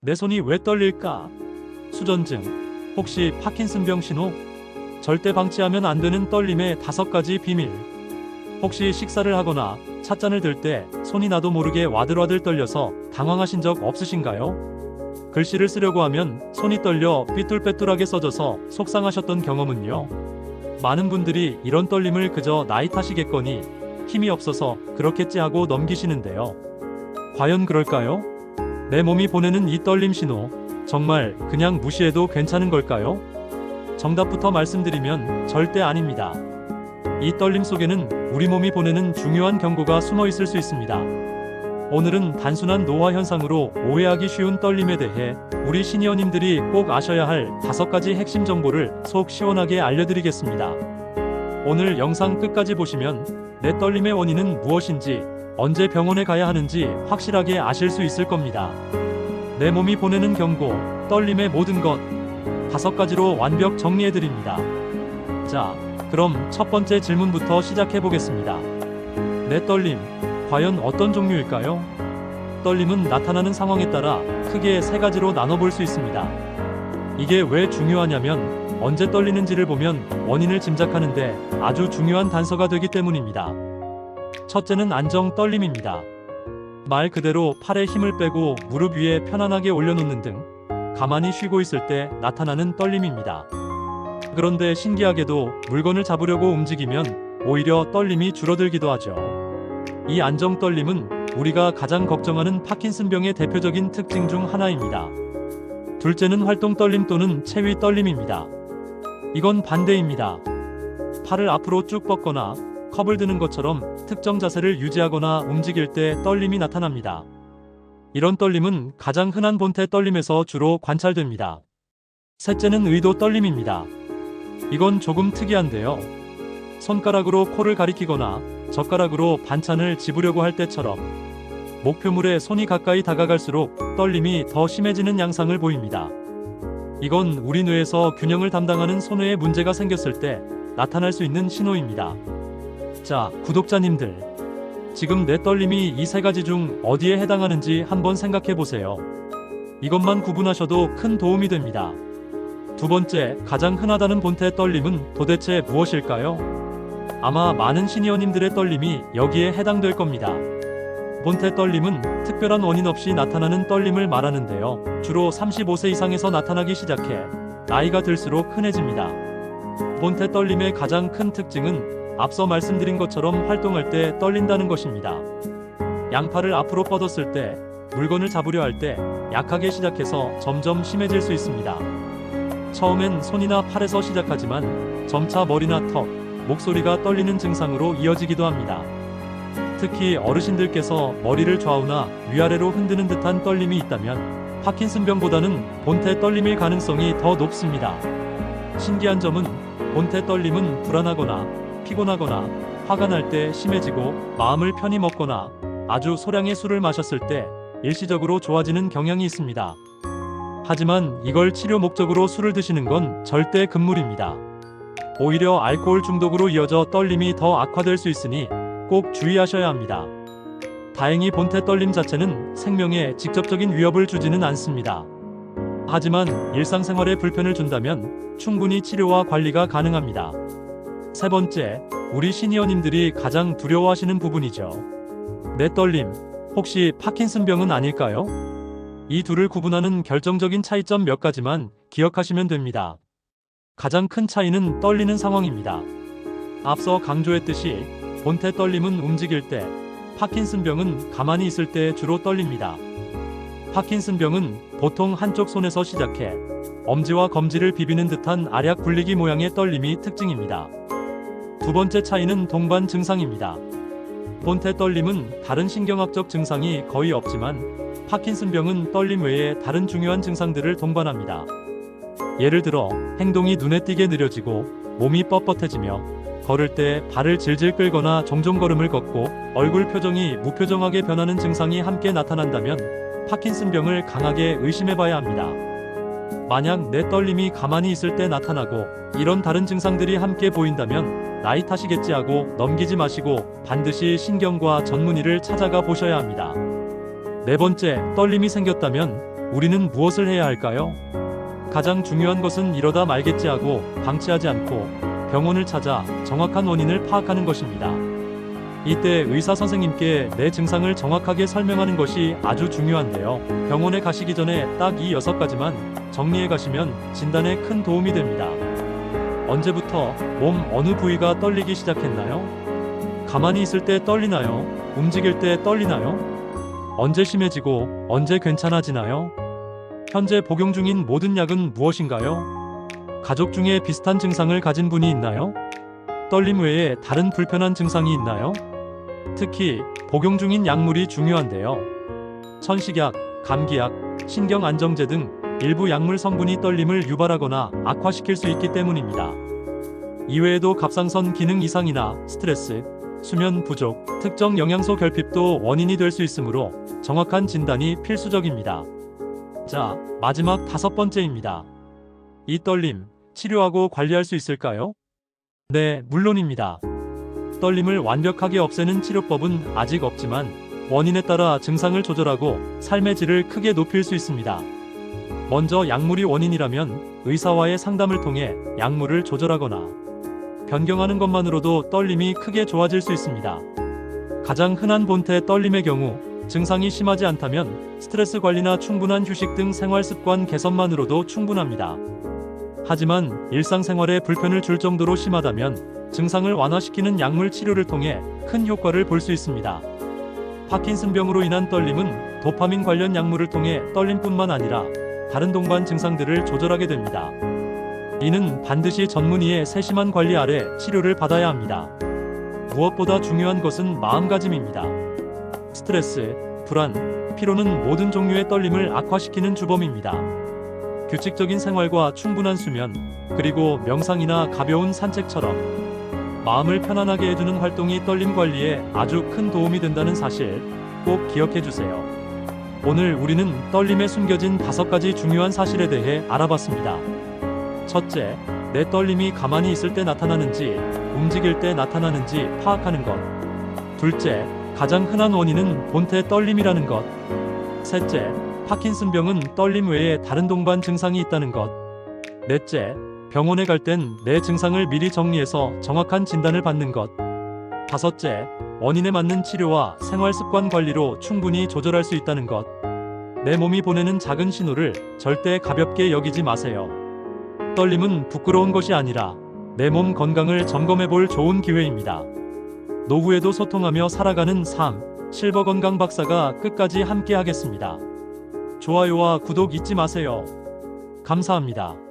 내 손이 왜 떨릴까? 수전증, 혹시 파킨슨병 신호? 절대 방치하면 안 되는 떨림의 5가지 비밀. 혹시 식사를 하거나 찻잔을 들 때 손이 나도 모르게 와들와들 떨려서 당황하신 적 없으신가요? 글씨를 쓰려고 하면 손이 떨려 삐뚤빼뚤하게 써져서 속상하셨던 경험은요? 많은 분들이 이런 떨림을 그저 나이 탓이겠거니 힘이 없어서 그렇겠지 하고 넘기시는데요. 과연 그럴까요? 내 몸이 보내는 이 떨림 신호, 정말 그냥 무시해도 괜찮은 걸까요? 정답부터 말씀드리면 절대 아닙니다. 이 떨림 속에는 우리 몸이 보내는 중요한 경고가 숨어 있을 수 있습니다. 오늘은 단순한 노화 현상으로 오해하기 쉬운 떨림에 대해 우리 시니어님들이 꼭 아셔야 할 5가지 핵심 정보를 속 시원하게 알려드리겠습니다. 오늘 영상 끝까지 보시면 내 떨림의 원인은 무엇인지, 언제 병원에 가야 하는지 확실하게 아실 수 있을 겁니다. 내 몸이 보내는 경고, 떨림의 모든 것, 5가지로 완벽 정리해드립니다. 자, 그럼 첫 번째 질문부터 시작해 보겠습니다. 내 떨림, 과연 어떤 종류일까요? 떨림은 나타나는 상황에 따라 크게 3가지로 나눠볼 수 있습니다. 이게 왜 중요하냐면 언제 떨리는지를 보면 원인을 짐작하는데 아주 중요한 단서가 되기 때문입니다. 첫째는 안정 떨림입니다. 말 그대로 팔에 힘을 빼고 무릎 위에 편안하게 올려놓는 등 가만히 쉬고 있을 때 나타나는 떨림입니다. 그런데 신기하게도 물건을 잡으려고 움직이면 오히려 떨림이 줄어들기도 하죠. 이 안정 떨림은 우리가 가장 걱정하는 파킨슨병의 대표적인 특징 중 하나입니다. 둘째는 활동 떨림 또는 체위 떨림입니다. 이건 반대입니다. 팔을 앞으로 쭉 뻗거나 컵을 드는 것처럼 특정 자세를 유지하거나 움직일 때 떨림이 나타납니다. 이런 떨림은 가장 흔한 본태 떨림에서 주로 관찰됩니다. 셋째는 의도 떨림입니다. 이건 조금 특이한데요. 손가락으로 코를 가리키거나 젓가락으로 반찬을 집으려고 할 때처럼 목표물에 손이 가까이 다가갈수록 떨림이 더 심해지는 양상을 보입니다. 이건 우리 뇌에서 균형을 담당하는 손해에 문제가 생겼을 때 나타날 수 있는 신호입니다. 자, 구독자님들, 지금 내 떨림이 이 3가지 중 어디에 해당하는지 한번 생각해 보세요. 이것만 구분하셔도 큰 도움이 됩니다. 두 번째, 가장 흔하다는 본태 떨림은 도대체 무엇일까요? 아마 많은 시니어님들의 떨림이 여기에 해당될 겁니다. 본태 떨림은 특별한 원인 없이 나타나는 떨림을 말하는데요. 주로 35세 이상에서 나타나기 시작해 나이가 들수록 흔해집니다. 본태 떨림의 가장 큰 특징은 앞서 말씀드린 것처럼 활동할 때 떨린다는 것입니다. 양팔을 앞으로 뻗었을 때, 물건을 잡으려 할 때 약하게 시작해서 점점 심해질 수 있습니다. 처음엔 손이나 팔에서 시작하지만 점차 머리나 턱, 목소리가 떨리는 증상으로 이어지기도 합니다. 특히 어르신들께서 머리를 좌우나 위아래로 흔드는 듯한 떨림이 있다면 파킨슨병보다는 본태 떨림일 가능성이 더 높습니다. 신기한 점은 본태 떨림은 불안하거나 피곤하거나 화가 날 때 심해지고 마음을 편히 먹거나 아주 소량의 술을 마셨을 때 일시적으로 좋아지는 경향이 있습니다. 하지만 이걸 치료 목적으로 술을 드시는 건 절대 금물입니다. 오히려 알코올 중독으로 이어져 떨림이 더 악화될 수 있으니 꼭 주의하셔야 합니다. 다행히 본태 떨림 자체는 생명에 직접적인 위협을 주지는 않습니다. 하지만 일상생활에 불편을 준다면 충분히 치료와 관리가 가능합니다. 세 번째, 우리 시니어님들이 가장 두려워하시는 부분이죠. 내 떨림, 혹시 파킨슨병은 아닐까요? 이 둘을 구분하는 결정적인 차이점 몇 가지만 기억하시면 됩니다. 가장 큰 차이는 떨리는 상황입니다. 앞서 강조했듯이 본태 떨림은 움직일 때, 파킨슨병은 가만히 있을 때 주로 떨립니다. 파킨슨병은 보통 한쪽 손에서 시작해 엄지와 검지를 비비는 듯한 알약 굴리기 모양의 떨림이 특징입니다. 두 번째 차이는 동반 증상입니다. 본태 떨림은 다른 신경학적 증상이 거의 없지만 파킨슨병은 떨림 외에 다른 중요한 증상들을 동반합니다. 예를 들어 행동이 눈에 띄게 느려지고 몸이 뻣뻣해지며 걸을 때 발을 질질 끌거나 종종 걸음을 걷고 얼굴 표정이 무표정하게 변하는 증상이 함께 나타난다면 파킨슨병을 강하게 의심해봐야 합니다. 만약 내 떨림이 가만히 있을 때 나타나고 이런 다른 증상들이 함께 보인다면 나이 탓이겠지 하고 넘기지 마시고 반드시 신경과 전문의를 찾아가 보셔야 합니다. 네 번째, 떨림이 생겼다면 우리는 무엇을 해야 할까요? 가장 중요한 것은 이러다 말겠지 하고 방치하지 않고 병원을 찾아 정확한 원인을 파악하는 것입니다. 이때 의사 선생님께 내 증상을 정확하게 설명하는 것이 아주 중요한데요. 병원에 가시기 전에 딱 이 6가지만 정리해 가시면 진단에 큰 도움이 됩니다. 언제부터 몸 어느 부위가 떨리기 시작했나요? 가만히 있을 때 떨리나요? 움직일 때 떨리나요? 언제 심해지고 언제 괜찮아지나요? 현재 복용 중인 모든 약은 무엇인가요? 가족 중에 비슷한 증상을 가진 분이 있나요? 떨림 외에 다른 불편한 증상이 있나요? 특히 복용 중인 약물이 중요한데요. 천식약, 감기약, 신경안정제 등 일부 약물 성분이 떨림을 유발하거나 악화시킬 수 있기 때문입니다. 이외에도 갑상선 기능 이상이나 스트레스, 수면 부족, 특정 영양소 결핍도 원인이 될 수 있으므로 정확한 진단이 필수적입니다. 자, 마지막 5번째입니다. 이 떨림, 치료하고 관리할 수 있을까요? 네, 물론입니다. 떨림을 완벽하게 없애는 치료법은 아직 없지만 원인에 따라 증상을 조절하고 삶의 질을 크게 높일 수 있습니다. 먼저 약물이 원인이라면 의사와의 상담을 통해 약물을 조절하거나 변경하는 것만으로도 떨림이 크게 좋아질 수 있습니다. 가장 흔한 본태 떨림의 경우 증상이 심하지 않다면 스트레스 관리나 충분한 휴식 등 생활 습관 개선만으로도 충분합니다. 하지만 일상생활에 불편을 줄 정도로 심하다면 증상을 완화시키는 약물 치료를 통해 큰 효과를 볼 수 있습니다. 파킨슨병으로 인한 떨림은 도파민 관련 약물을 통해 떨림뿐만 아니라 다른 동반 증상들을 조절하게 됩니다. 이는 반드시 전문의의 세심한 관리 아래 치료를 받아야 합니다. 무엇보다 중요한 것은 마음가짐입니다. 스트레스, 불안, 피로는 모든 종류의 떨림을 악화시키는 주범입니다. 규칙적인 생활과 충분한 수면, 그리고 명상이나 가벼운 산책처럼 마음을 편안하게 해주는 활동이 떨림 관리에 아주 큰 도움이 된다는 사실 꼭 기억해 주세요. 오늘 우리는 떨림에 숨겨진 5가지 중요한 사실에 대해 알아봤습니다. 첫째, 내 떨림이 가만히 있을 때 나타나는지, 움직일 때 나타나는지 파악하는 것. 둘째, 가장 흔한 원인은 본태 떨림이라는 것. 셋째, 파킨슨병은 떨림 외에 다른 동반 증상이 있다는 것. 넷째, 병원에 갈 땐 내 증상을 미리 정리해서 정확한 진단을 받는 것. 다섯째, 원인에 맞는 치료와 생활 습관 관리로 충분히 조절할 수 있다는 것. 내 몸이 보내는 작은 신호를 절대 가볍게 여기지 마세요. 떨림은 부끄러운 것이 아니라 내 몸 건강을 점검해 볼 좋은 기회입니다. 노후에도 소통하며 살아가는 삶, 실버건강 박사가 끝까지 함께 하겠습니다. 좋아요와 구독 잊지 마세요. 감사합니다.